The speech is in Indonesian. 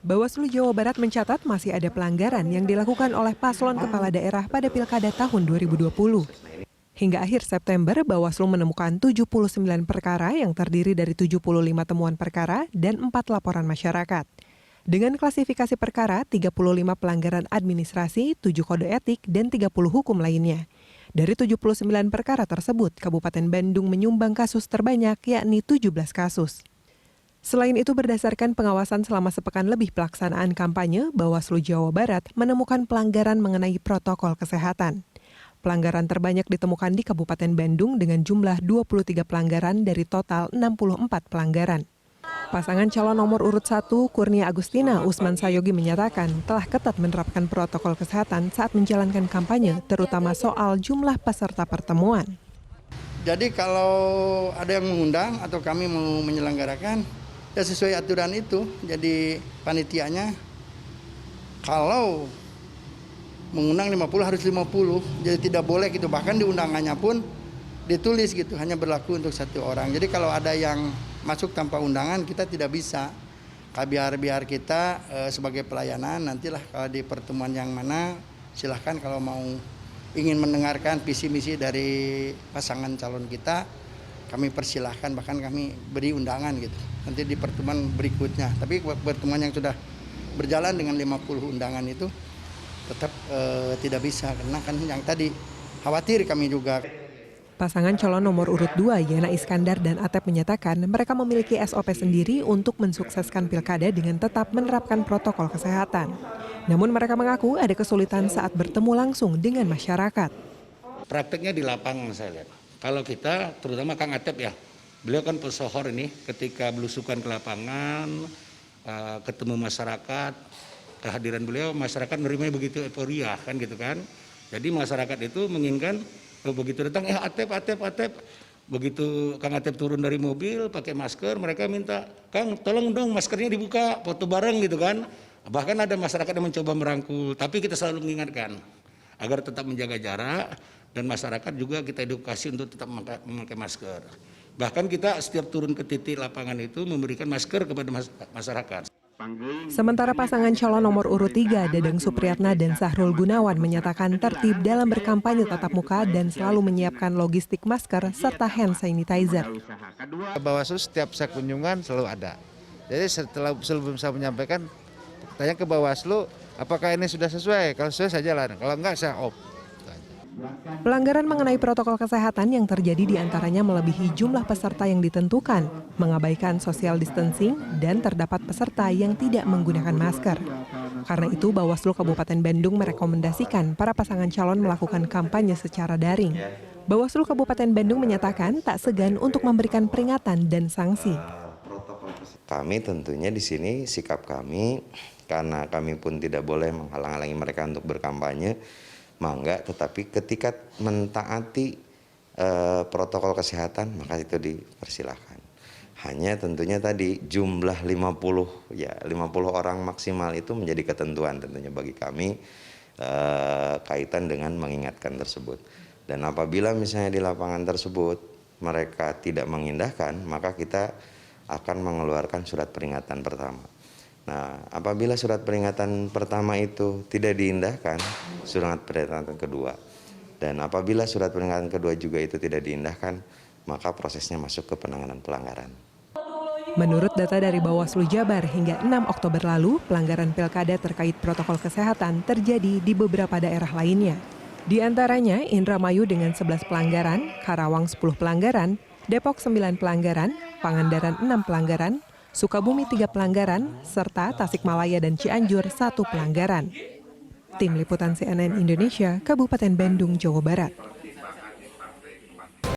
Bawaslu Jawa Barat mencatat masih ada pelanggaran yang dilakukan oleh paslon kepala daerah pada Pilkada tahun 2020. Hingga akhir September, Bawaslu menemukan 79 perkara yang terdiri dari 75 temuan perkara dan 4 laporan masyarakat. Dengan klasifikasi perkara, 35 pelanggaran administrasi, 7 kode etik, dan 30 hukum lainnya. Dari 79 perkara tersebut, Kabupaten Bandung menyumbang kasus terbanyak, yakni 17 kasus. Selain itu, berdasarkan pengawasan selama sepekan lebih pelaksanaan kampanye, Bawaslu Jawa Barat menemukan pelanggaran mengenai protokol kesehatan. Pelanggaran terbanyak ditemukan di Kabupaten Bandung dengan jumlah 23 pelanggaran dari total 64 pelanggaran. Pasangan calon nomor urut 1, Kurnia Agustina Usman Sayogi menyatakan telah ketat menerapkan protokol kesehatan saat menjalankan kampanye, terutama soal jumlah peserta pertemuan. Jadi kalau ada yang mengundang atau kami mau menyelenggarakan, ya sesuai aturan itu. Jadi panitianya kalau mengundang 50 harus 50. Jadi tidak boleh gitu. Bahkan di undangannya pun ditulis gitu, hanya berlaku untuk 1 orang. Jadi kalau ada yang masuk tanpa undangan, kita tidak bisa. Biar kita sebagai pelayanan, nantilah kalau di pertemuan yang mana, silahkan kalau mau ingin mendengarkan visi misi dari pasangan calon kita, kami persilahkan, bahkan kami beri undangan gitu. Nanti di pertemuan berikutnya. Tapi pertemuan yang sudah berjalan dengan 50 undangan itu tetap tidak bisa, karena kan yang tadi khawatir kami juga. Pasangan calon nomor urut 2, Yana Iskandar dan Atep menyatakan mereka memiliki SOP sendiri untuk mensukseskan pilkada dengan tetap menerapkan protokol kesehatan. Namun mereka mengaku ada kesulitan saat bertemu langsung dengan masyarakat. Prakteknya di lapangan saya lihat. Kalau kita, terutama Kang Atep ya, beliau kan pesohor ini ketika belusukan ke lapangan, ketemu masyarakat, kehadiran beliau, masyarakat menerimanya begitu euforia kan gitu kan. Jadi masyarakat itu menginginkan, begitu datang, Atep. Begitu Kang Atep turun dari mobil pakai masker, mereka minta, Kang tolong dong maskernya dibuka, foto bareng gitu kan. Bahkan ada masyarakat yang mencoba merangkul, tapi kita selalu mengingatkan agar tetap menjaga jarak, dan masyarakat juga kita edukasi untuk tetap memakai masker. Bahkan kita setiap turun ke titik lapangan itu memberikan masker kepada masyarakat. Sementara pasangan calon nomor urut 3, Dadang Supriyatna dan Sahrul Gunawan menyatakan tertib dalam berkampanye tatap muka dan selalu menyiapkan logistik masker serta hand sanitizer. Bawaslu setiap saya kunjungan selalu ada. Jadi sebelum saya menyampaikan, tanya ke Bawaslu, apakah ini sudah sesuai? Kalau sesuai saya jalan, kalau enggak saya off. Pelanggaran mengenai protokol kesehatan yang terjadi diantaranya melebihi jumlah peserta yang ditentukan, mengabaikan social distancing, dan terdapat peserta yang tidak menggunakan masker. Karena itu, Bawaslu Kabupaten Bandung merekomendasikan para pasangan calon melakukan kampanye secara daring. Bawaslu Kabupaten Bandung menyatakan tak segan untuk memberikan peringatan dan sanksi. Kami tentunya di sini sikap kami, karena kami pun tidak boleh menghalang-halangi mereka untuk berkampanye, mangga, tetapi ketika mentaati protokol kesehatan maka itu dipersilahkan. Hanya tentunya tadi jumlah 50 orang maksimal itu menjadi ketentuan tentunya bagi kami kaitan dengan mengingatkan tersebut. Dan apabila misalnya di lapangan tersebut mereka tidak mengindahkan, maka kita akan mengeluarkan surat peringatan pertama. Nah, apabila surat peringatan pertama itu tidak diindahkan, surat peringatan kedua. Dan apabila surat peringatan kedua juga itu tidak diindahkan, maka prosesnya masuk ke penanganan pelanggaran. Menurut data dari Bawaslu Jabar, hingga 6 Oktober lalu, pelanggaran pilkada terkait protokol kesehatan terjadi di beberapa daerah lainnya. Di antaranya Indramayu dengan 11 pelanggaran, Karawang 10 pelanggaran, Depok 9 pelanggaran, Pangandaran 6 pelanggaran, Sukabumi 3 pelanggaran, serta Tasikmalaya dan Cianjur 1 pelanggaran. Tim Liputan CNN Indonesia, Kabupaten Bandung, Jawa Barat.